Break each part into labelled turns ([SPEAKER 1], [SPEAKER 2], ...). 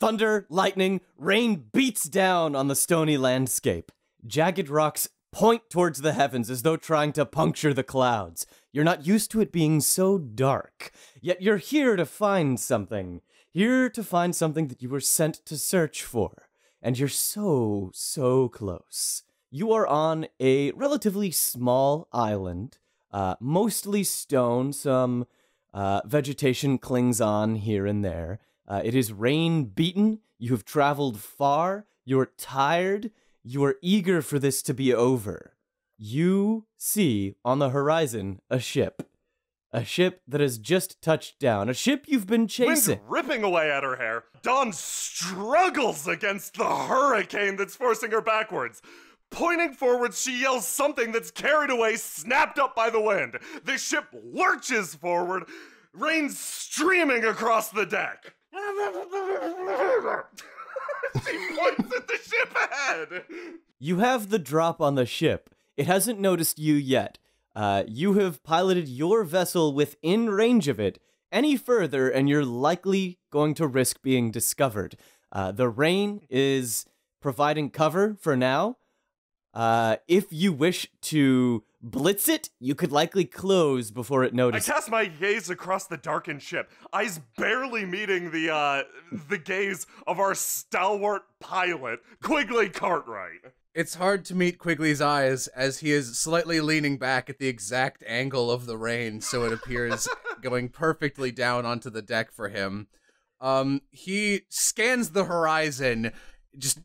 [SPEAKER 1] Thunder, lightning, rain beats down on the stony landscape. Jagged rocks point towards the heavens as though trying to puncture the clouds. You're not used to it being so dark, yet you're here to find something. Here to find something that you were sent to search for. And you're so close. You are on a relatively small island, mostly stone, some vegetation clings on here and there. It is rain-beaten, you have traveled far, you're tired, you are eager for this to be over. You see on the horizon a ship. A ship that has just touched down. A ship you've been chasing.
[SPEAKER 2] Wind ripping away at her hair. Dawn struggles against the hurricane that's forcing her backwards. Pointing forwards, she yells something that's carried away, snapped up by the wind. The ship lurches forward, rain streaming across the deck. She points at the ship ahead.
[SPEAKER 1] You have the drop on the ship. It hasn't noticed you yet. You have piloted your vessel within range of it. Any further, and you're likely going to risk being discovered. The rain is providing cover for now. If you wish to blitz it, you could likely close before it notices.
[SPEAKER 2] I cast my gaze across the darkened ship, eyes barely meeting the gaze of our stalwart pilot, Quigley Cartwright.
[SPEAKER 3] It's hard to meet Quigley's eyes as he is slightly leaning back at the exact angle of the rain, so it appears going perfectly down onto the deck for him. He scans the horizon, it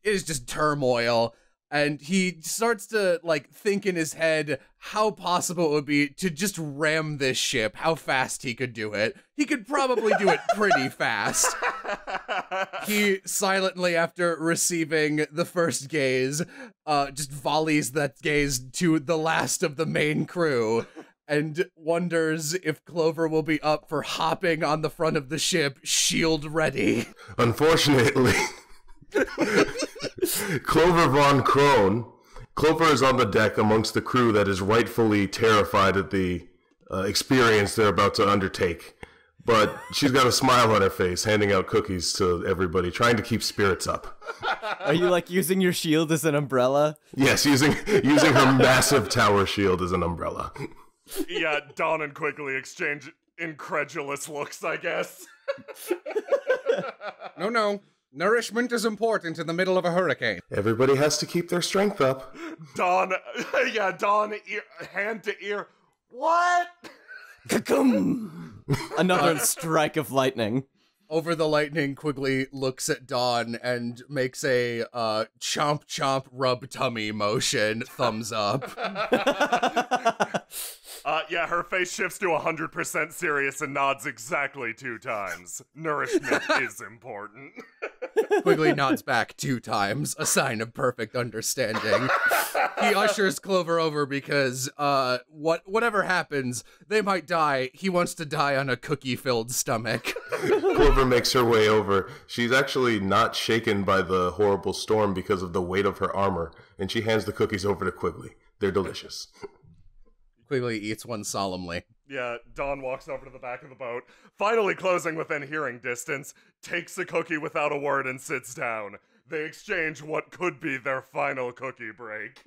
[SPEAKER 3] is just turmoil, and he starts to, think in his head how possible it would be to just ram this ship, how fast he could do it. He could probably do it pretty fast. He silently, after receiving the first gaze, just volleys that gaze to the last of the main crew and wonders if Clover will be up for hopping on the front of the ship, shield ready.
[SPEAKER 4] Unfortunately, Clover von Krone. Clover is on the deck amongst the crew that is rightfully terrified at the experience they're about to undertake. But she's got a smile on her face, handing out cookies to everybody, trying to keep spirits up.
[SPEAKER 1] Are you, using your shield as an umbrella?
[SPEAKER 4] Yes, using her massive tower shield as an umbrella.
[SPEAKER 2] Yeah, Dawn and Quigley exchange incredulous looks, I guess.
[SPEAKER 3] No. Nourishment is important in the middle of a hurricane.
[SPEAKER 4] Everybody has to keep their strength up.
[SPEAKER 2] Dawn, hand to ear. What?
[SPEAKER 1] Another strike of lightning.
[SPEAKER 3] Over the lightning, Quigley looks at Dawn and makes a chomp chomp rub tummy motion, thumbs up.
[SPEAKER 2] Yeah, her face shifts to 100% serious and nods exactly 2 times. Nourishment is important.
[SPEAKER 3] Quigley nods back 2 times, a sign of perfect understanding. He ushers Clover over because, whatever happens, they might die. He wants to die on a cookie-filled stomach.
[SPEAKER 4] Clover makes her way over. She's actually not shaken by the horrible storm because of the weight of her armor, and she hands the cookies over to Quigley. They're delicious.
[SPEAKER 3] Quigley eats one solemnly.
[SPEAKER 2] Yeah, Dawn walks over to the back of the boat, finally closing within hearing distance, takes a cookie without a word and sits down. They exchange what could be their final cookie break.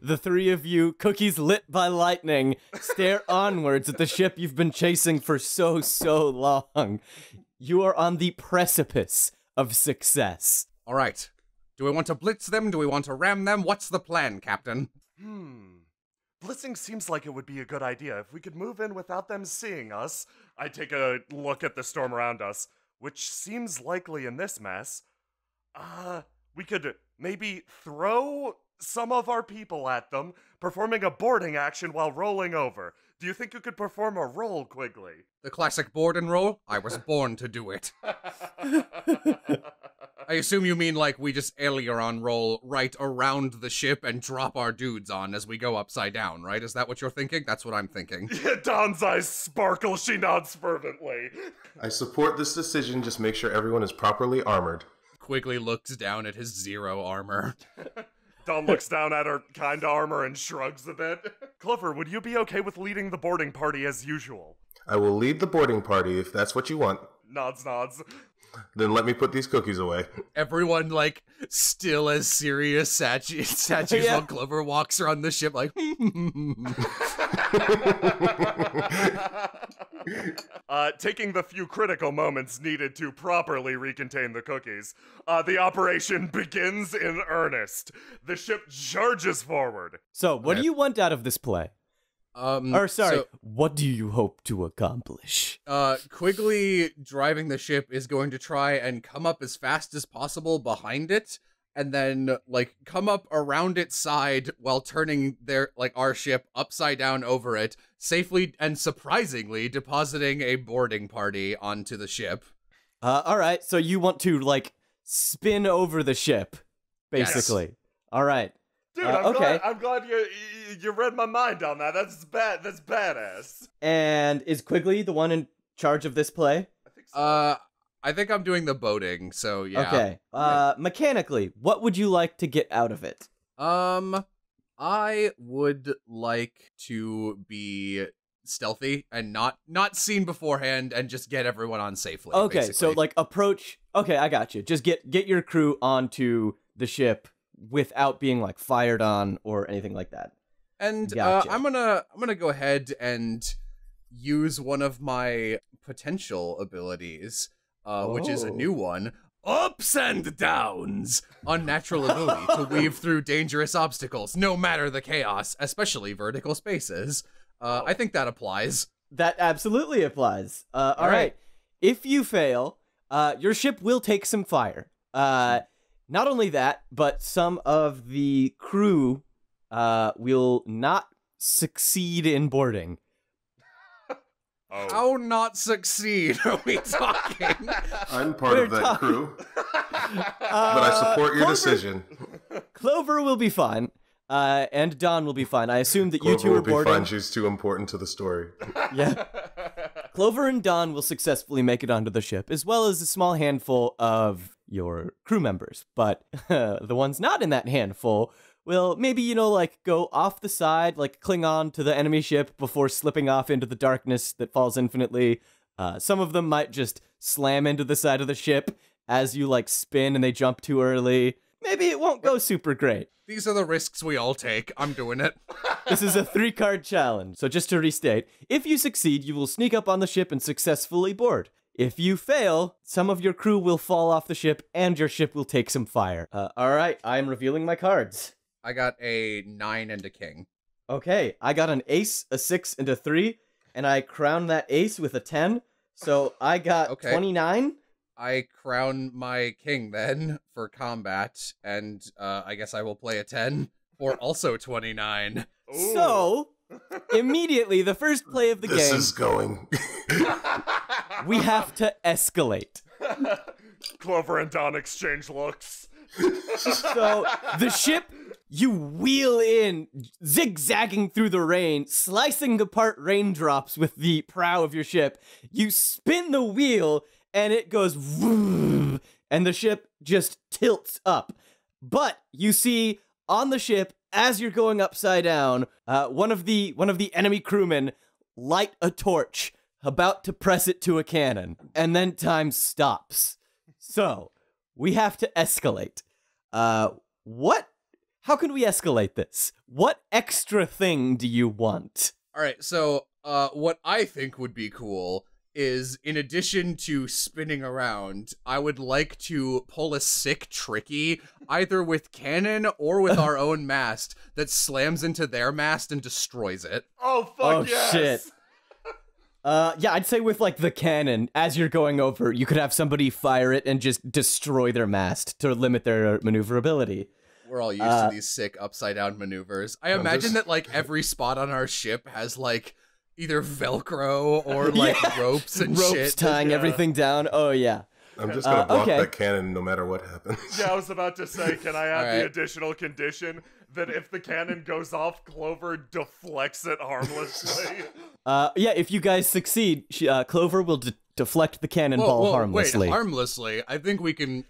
[SPEAKER 1] The three of you, cookies lit by lightning, stare onwards at the ship you've been chasing for so long. You are on the precipice of success.
[SPEAKER 3] All right. Do we want to blitz them? Do we want to ram them? What's the plan, Captain?
[SPEAKER 2] Blitzing seems like it would be a good idea. If we could move in without them seeing us, I take a look at the storm around us, which seems likely in this mess. We could maybe throw some of our people at them, performing a boarding action while rolling over. Do you think you could perform a roll, Quigley?
[SPEAKER 3] The classic board and roll? I was born to do it. I assume you mean we just aileron roll right around the ship and drop our dudes on as we go upside down, right? Is that what you're thinking? That's what I'm thinking.
[SPEAKER 2] Yeah, Dawn's eyes sparkle. She nods fervently.
[SPEAKER 4] I support this decision. Just make sure everyone is properly armored.
[SPEAKER 3] Quigley looks down at his 0 armor.
[SPEAKER 2] Dawn looks down at her kind armor and shrugs a bit. Clover, would you be okay with leading the boarding party as usual?
[SPEAKER 4] I will lead the boarding party if that's what you want.
[SPEAKER 2] Nods.
[SPEAKER 4] Then let me put these cookies away.
[SPEAKER 3] Everyone, like, still as serious statues
[SPEAKER 1] Yeah.
[SPEAKER 3] while Clover walks around the ship like,
[SPEAKER 2] Taking the few critical moments needed to properly recontain the cookies, the operation begins in earnest. The ship charges forward.
[SPEAKER 1] So, what do you want out of this play? Or, sorry,
[SPEAKER 3] so,
[SPEAKER 1] what do you hope to accomplish?
[SPEAKER 3] Quigley driving the ship is going to try and come up as fast as possible behind it, and then, like, come up around its side while turning our ship upside down over it, safely and surprisingly depositing a boarding party onto the ship.
[SPEAKER 1] Alright, so you want to, like, spin over the ship, basically.
[SPEAKER 3] Yes.
[SPEAKER 1] Alright.
[SPEAKER 2] Dude,
[SPEAKER 1] Okay.
[SPEAKER 2] I'm glad you read my mind on that. That's badass.
[SPEAKER 1] And is Quigley the one in charge of this play?
[SPEAKER 2] I think so.
[SPEAKER 3] I think I'm doing the boating, so yeah.
[SPEAKER 1] Okay. Mechanically, what would you like to get out of it?
[SPEAKER 3] I would like to be stealthy and not seen beforehand and just get everyone on safely.
[SPEAKER 1] Okay,
[SPEAKER 3] basically.
[SPEAKER 1] so like approach. Okay, I got you. Just get your crew onto the ship without being like fired on or anything like that.
[SPEAKER 3] And
[SPEAKER 1] Gotcha.
[SPEAKER 3] I'm gonna go ahead and use one of my potential abilities, which is a new one. Ups and downs! Unnatural ability to weave through dangerous obstacles, no matter the chaos, especially vertical spaces. I think that applies.
[SPEAKER 1] That absolutely applies. All right. If you fail, your ship will take some fire. Not only that, but some of the crew will not succeed in boarding.
[SPEAKER 2] Oh.
[SPEAKER 3] How not succeed are we talking?
[SPEAKER 4] I'm part of that crew, but I support your decision.
[SPEAKER 1] Clover will be fine, and Dawn will be fine. I assume that you
[SPEAKER 4] Clover
[SPEAKER 1] two
[SPEAKER 4] will
[SPEAKER 1] are
[SPEAKER 4] be
[SPEAKER 1] boarding.
[SPEAKER 4] fine. She's too important to the story.
[SPEAKER 1] Yeah. Clover and Dawn will successfully make it onto the ship, as well as a small handful of your crew members. But the ones not in that handful will maybe, like, go off the side, like, cling on to the enemy ship before slipping off into the darkness that falls infinitely. Some of them might just slam into the side of the ship as you, like, spin and they jump too early. Maybe it won't go super great.
[SPEAKER 3] These are the risks we all take. I'm doing it.
[SPEAKER 1] This is a 3-card challenge, so just to restate, if you succeed, you will sneak up on the ship and successfully board. If you fail, some of your crew will fall off the ship and your ship will take some fire. Alright, I'm revealing my cards.
[SPEAKER 3] I got a 9 and a king.
[SPEAKER 1] Okay, I got an ace, a 6, and a 3, and I crowned that ace with a 10, so I got
[SPEAKER 3] Okay.
[SPEAKER 1] 29.
[SPEAKER 3] I crown my king then for combat, and I guess I will play a 10 for also 29.
[SPEAKER 2] Ooh.
[SPEAKER 1] So, immediately, the first play of the
[SPEAKER 4] This
[SPEAKER 1] game,
[SPEAKER 4] is going.
[SPEAKER 1] we have to escalate.
[SPEAKER 2] Clover and Dawn exchange looks.
[SPEAKER 1] So, the ship, you wheel in, zigzagging through the rain, slicing apart raindrops with the prow of your ship. You spin the wheel, and it goes vroom, and the ship just tilts up. But you see on the ship, as you're going upside down, one of the enemy crewmen light a torch, about to press it to a cannon, and then time stops. So we have to escalate. How can we escalate this? What extra thing do you want?
[SPEAKER 3] All right, so what I think would be cool is, in addition to spinning around, I would like to pull a sick tricky, either with cannon or with our own mast, that slams into their mast and destroys it.
[SPEAKER 2] Oh, fuck
[SPEAKER 1] Oh,
[SPEAKER 2] yes!
[SPEAKER 1] shit. Yeah, I'd say with, like, the cannon, as you're going over, you could have somebody fire it and just destroy their mast to limit their maneuverability.
[SPEAKER 3] We're all used to these sick upside-down maneuvers. I imagine that, like, every spot on our ship has, like, either Velcro or, like, ropes and
[SPEAKER 1] Ropes
[SPEAKER 3] shit.
[SPEAKER 1] tying everything down. Oh, yeah.
[SPEAKER 4] I'm just gonna block
[SPEAKER 1] okay.
[SPEAKER 4] that cannon no matter what happens.
[SPEAKER 2] Yeah, I was about to say, can I add the
[SPEAKER 3] Alright.
[SPEAKER 2] additional condition that if the cannon goes off, Clover deflects it harmlessly?
[SPEAKER 1] Yeah, if you guys succeed, Clover will deflect the cannonball harmlessly.
[SPEAKER 3] Wait, harmlessly. I think we can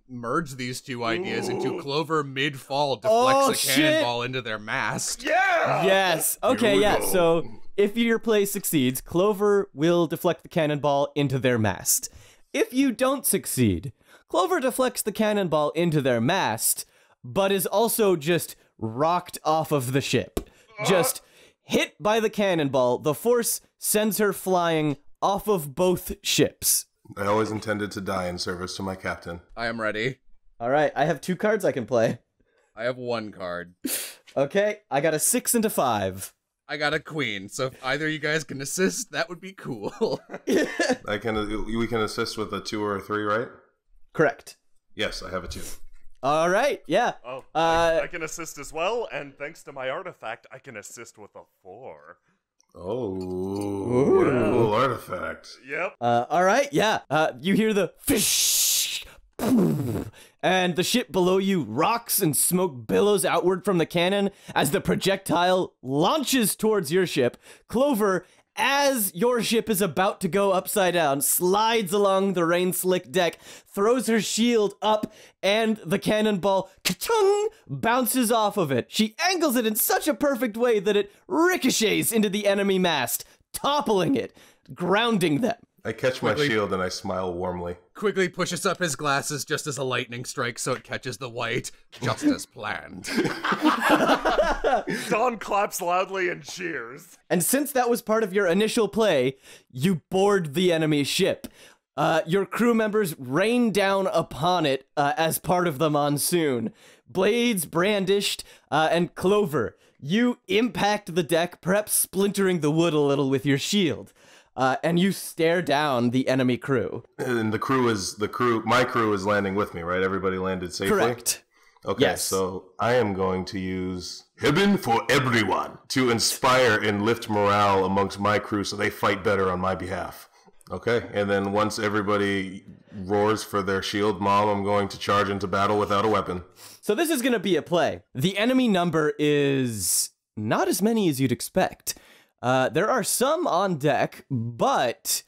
[SPEAKER 3] merge these two ideas into Clover mid-fall deflects a
[SPEAKER 1] shit.
[SPEAKER 3] cannonball into their mast.
[SPEAKER 2] Yeah!
[SPEAKER 1] Yes. Okay,
[SPEAKER 4] Here we
[SPEAKER 1] yeah.
[SPEAKER 4] go.
[SPEAKER 1] So if your play succeeds, Clover will deflect the cannonball into their mast. If you don't succeed, Clover deflects the cannonball into their mast, but is also just rocked off of the ship. Just hit by the cannonball, the force sends her flying off of both ships.
[SPEAKER 4] I always intended to die in service to my captain.
[SPEAKER 3] I am ready.
[SPEAKER 1] All right, I have 2 cards I can play.
[SPEAKER 3] I have 1 card.
[SPEAKER 1] Okay, I got a 6 and a 5.
[SPEAKER 3] I got a queen, so if either you guys can assist, that would be cool.
[SPEAKER 4] We can assist with a 2 or a 3, right?
[SPEAKER 1] Correct.
[SPEAKER 4] Yes, I have a 2.
[SPEAKER 1] All right, yeah.
[SPEAKER 2] Oh, I can assist as well, and thanks to my artifact, I can assist with a 4.
[SPEAKER 4] Oh, cool artifact.
[SPEAKER 2] Yep.
[SPEAKER 1] All right, yeah. You hear the fish, and the ship below you rocks and smoke billows outward from the cannon as the projectile launches towards your ship. Clover, as your ship is about to go upside down, slides along the rain-slick deck, throws her shield up, and the cannonball ka-chung, bounces off of it. She angles it in such a perfect way that it ricochets into the enemy mast, toppling it, grounding them.
[SPEAKER 4] I catch my shield and I smile warmly.
[SPEAKER 3] Quickly pushes up his glasses just as a lightning strikes so it catches the white, just as planned.
[SPEAKER 2] Dawn claps loudly and cheers.
[SPEAKER 1] And since that was part of your initial play, you board the enemy ship. Your crew members rain down upon it as part of the monsoon. Blades brandished, and Clover, you impact the deck, perhaps splintering the wood a little with your shield. And you stare down the enemy crew.
[SPEAKER 4] And my crew is landing with me, right? Everybody landed safely?
[SPEAKER 1] Correct.
[SPEAKER 4] Okay,
[SPEAKER 1] Yes.
[SPEAKER 4] so I am going to use Heaven for Everyone to inspire and lift morale amongst my crew so they fight better on my behalf. Okay, and then once everybody roars for their shield mom, I'm going to charge into battle without a weapon.
[SPEAKER 1] So this is going to be a play. The enemy number is not as many as you'd expect. There are some on deck, but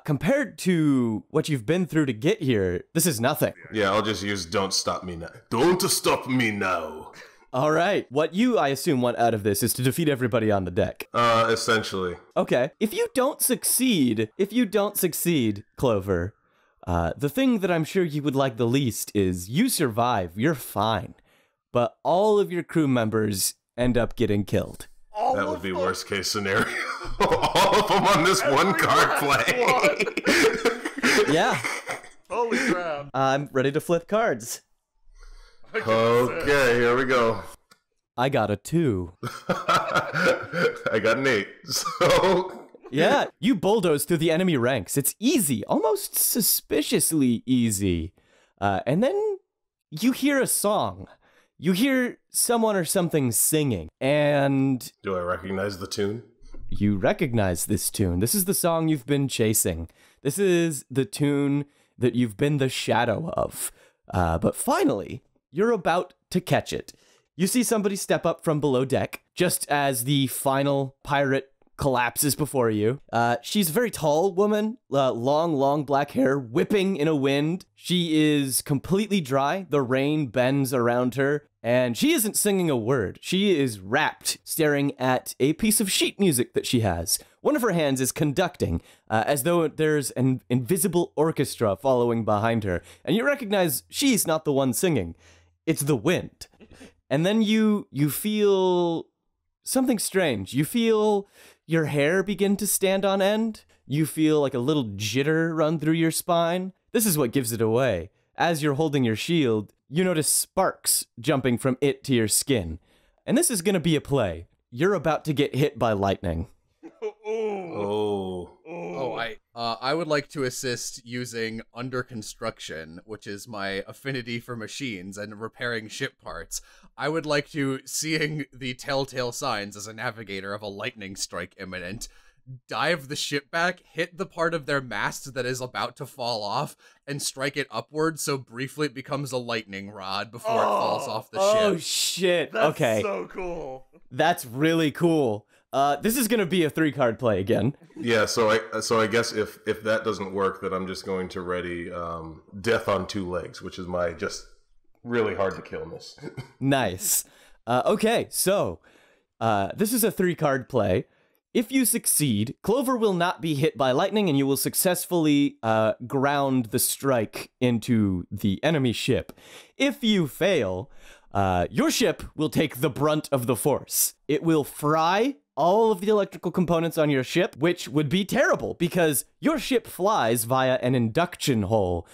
[SPEAKER 1] compared to what you've been through to get here, this is nothing.
[SPEAKER 4] Yeah, I'll just use Don't Stop Me Now. Don't stop me now.
[SPEAKER 1] All right. What you, I assume, want out of this is to defeat everybody on the deck.
[SPEAKER 4] Essentially.
[SPEAKER 1] Okay. If you don't succeed, Clover, the thing that I'm sure you would like the least is you survive, you're fine, but all of your crew members end up getting killed.
[SPEAKER 4] That would be worst case scenario. All of them on this one card play.
[SPEAKER 1] Yeah.
[SPEAKER 2] Holy crap.
[SPEAKER 1] I'm ready to flip cards.
[SPEAKER 4] Okay, here we go.
[SPEAKER 1] I got a 2.
[SPEAKER 4] I got an 8. So
[SPEAKER 1] Yeah, you bulldoze through the enemy ranks. It's easy, almost suspiciously easy. And then you hear a song. You hear someone or something singing, and
[SPEAKER 4] do I recognize the tune?
[SPEAKER 1] you recognize this tune. This is the song you've been chasing. This is the tune that you've been the shadow of. But finally, you're about to catch it. You see somebody step up from below deck, just as the final pirate collapses before you. She's a very tall woman, long black hair whipping in a wind. She is completely dry. The rain bends around her, and she isn't singing a word. She is rapt, staring at a piece of sheet music that she has. One of her hands is conducting, as though there's an invisible orchestra following behind her. And you recognize she's not the one singing. It's the wind. And then you feel something strange. You feel your hair begin to stand on end. You feel like a little jitter run through your spine. This is what gives it away. As you're holding your shield, you notice sparks jumping from it to your skin. And this is going to be a play. You're about to get hit by lightning.
[SPEAKER 3] I would like to assist using Under Construction, which is my affinity for machines and repairing ship parts. I would like to, seeing the telltale signs as a navigator of a lightning strike imminent, dive the ship back, hit the part of their mast that is about to fall off, and strike it upward so briefly it becomes a lightning rod before it falls off the ship.
[SPEAKER 1] Oh, shit.
[SPEAKER 2] That's
[SPEAKER 1] okay.
[SPEAKER 2] so cool.
[SPEAKER 1] That's really cool. This is going to be a 3-card play again.
[SPEAKER 4] Yeah, so I guess if that doesn't work, then I'm just going to ready Death on 2 Legs, which is my just really hard to killness.
[SPEAKER 1] Nice. Okay, so this is a 3-card play. If you succeed, Clover will not be hit by lightning and you will successfully ground the strike into the enemy ship. If you fail, your ship will take the brunt of the force. It will fry all of the electrical components on your ship, which would be terrible because your ship flies via an induction hole,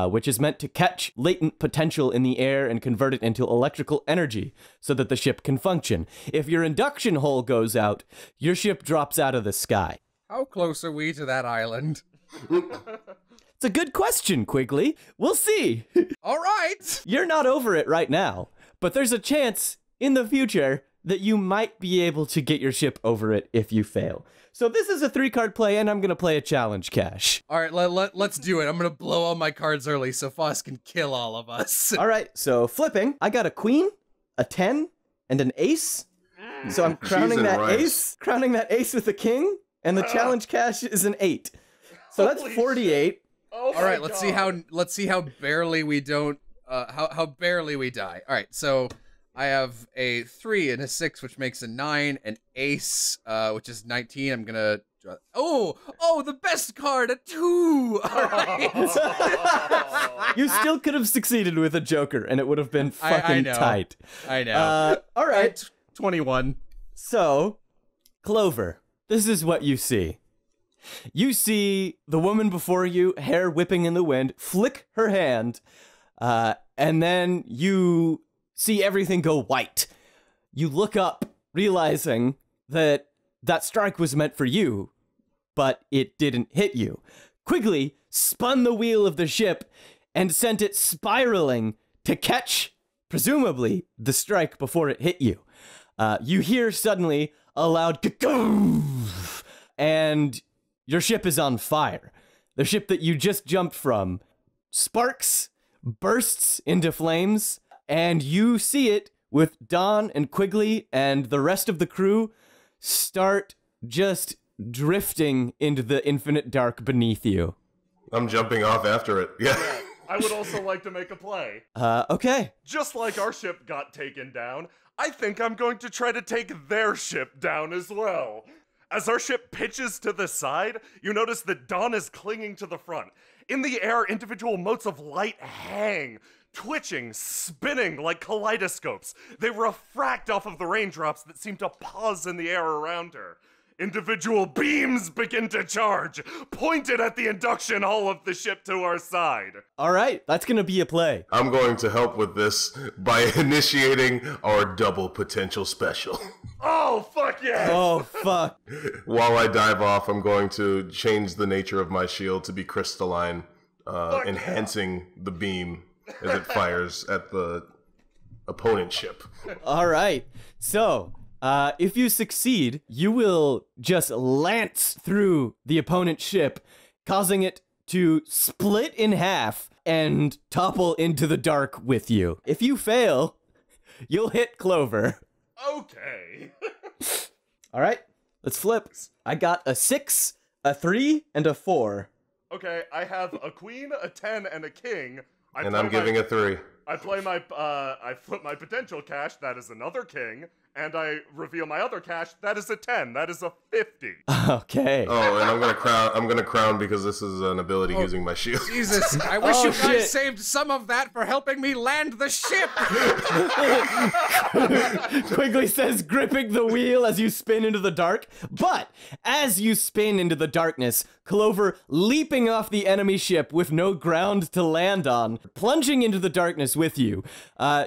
[SPEAKER 1] which is meant to catch latent potential in the air and convert it into electrical energy so that the ship can function. If your induction hole goes out, your ship drops out of the sky.
[SPEAKER 3] How close are we to that island?
[SPEAKER 1] It's a good question, Quigley. We'll see.
[SPEAKER 3] All right.
[SPEAKER 1] You're not over it right now, but there's a chance in the future that you might be able to get your ship over it if you fail. So this is a 3-card play, and I'm going to play a challenge cache.
[SPEAKER 3] All right, let's do it. I'm going to blow all my cards early so Faust can kill all of us.
[SPEAKER 1] All right, so flipping. I got a queen, a 10, and an ace. So I'm crowning that ace with a king, and the challenge cache is an 8. So that's 48.
[SPEAKER 2] Oh
[SPEAKER 3] all right,
[SPEAKER 2] my
[SPEAKER 3] let's see how barely we don't how barely we die. All right, so I have a 3 and a 6, which makes a 9, an ace, which is 19. I'm gonna draw. Oh, the best card, a 2. All right.
[SPEAKER 1] You still could have succeeded with a joker, and it would have been fucking tight.
[SPEAKER 3] I know.
[SPEAKER 1] All right.
[SPEAKER 3] 21.
[SPEAKER 1] So, Clover, this is what you see. You see the woman before you, hair whipping in the wind, flick her hand, and then you see everything go white. You look up, realizing that that strike was meant for you, but it didn't hit you. Quigley spun the wheel of the ship and sent it spiraling to catch, presumably, the strike before it hit you. You hear suddenly a loud ka-goof, and your ship is on fire. The ship that you just jumped from sparks, bursts into flames, and you see it with Don and Quigley and the rest of the crew start just drifting into the infinite dark beneath you.
[SPEAKER 4] I'm jumping off after it. Yeah.
[SPEAKER 2] I would also like to make a play.
[SPEAKER 1] Okay.
[SPEAKER 2] Just like our ship got taken down, I think I'm going to try to take their ship down as well. As our ship pitches to the side, you notice that Dawn is clinging to the front. In the air, individual motes of light hang, twitching, spinning like kaleidoscopes. They refract off of the raindrops that seem to pause in the air around her. Individual beams begin to charge, pointed at the induction hull of the ship to our side.
[SPEAKER 1] All right, that's going to be a play.
[SPEAKER 4] I'm going to help with this by initiating our double potential special.
[SPEAKER 2] Oh, fuck yes!
[SPEAKER 1] Oh, fuck.
[SPEAKER 4] While I dive off, I'm going to change the nature of my shield to be crystalline, enhancing the beam as it fires at the opponent ship.
[SPEAKER 1] All right, so if you succeed, you will just lance through the opponent's ship, causing it to split in half and topple into the dark with you. If you fail, you'll hit Clover.
[SPEAKER 2] Okay.
[SPEAKER 1] All right, let's flip. I got a 6, a 3, and a 4.
[SPEAKER 2] Okay, I have a queen, a 10, and a king.
[SPEAKER 4] And I'm giving a 3.
[SPEAKER 2] I flip my potential cache, that is another king, and I reveal my other cache, that is a 10, that is a 50.
[SPEAKER 1] Okay.
[SPEAKER 4] Oh, and I'm gonna crown because this is an ability using my shield.
[SPEAKER 3] Jesus, I wish
[SPEAKER 1] Oh,
[SPEAKER 3] you guys
[SPEAKER 1] shit.
[SPEAKER 3] saved some of that for helping me land the ship.
[SPEAKER 1] Quigley says, gripping the wheel as you spin into the dark. But as you spin into the darkness, Clover leaping off the enemy ship with no ground to land on, plunging into the darkness with you.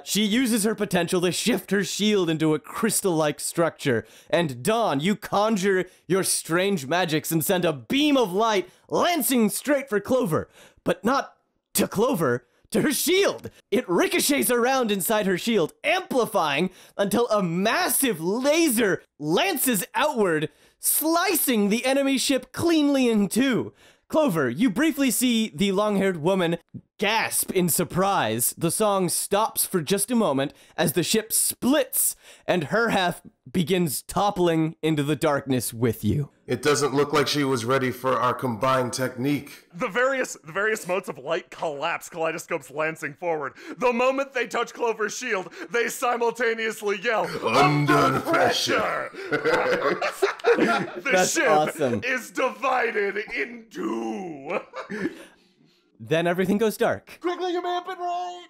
[SPEAKER 1] She uses her potential to shift her shield into a crystal-like structure. And Dawn, you conjure your strange magics and send a beam of light lancing straight for Clover. But not to Clover, to her shield. It ricochets around inside her shield, amplifying until a massive laser lances outward, slicing the enemy ship cleanly in two. Clover, you briefly see the long-haired woman gasp in surprise. The song stops for just a moment as the ship splits and her half begins toppling into the darkness with you.
[SPEAKER 4] It doesn't look like she was ready for our combined technique.
[SPEAKER 2] The various motes of light collapse, kaleidoscopes lancing forward. The moment they touch Clover's shield, they simultaneously yell,
[SPEAKER 4] Under pressure.
[SPEAKER 2] The
[SPEAKER 1] That's
[SPEAKER 2] ship
[SPEAKER 1] awesome.
[SPEAKER 2] is divided in two.
[SPEAKER 1] Then everything goes dark.
[SPEAKER 2] Quickly, you may have been right.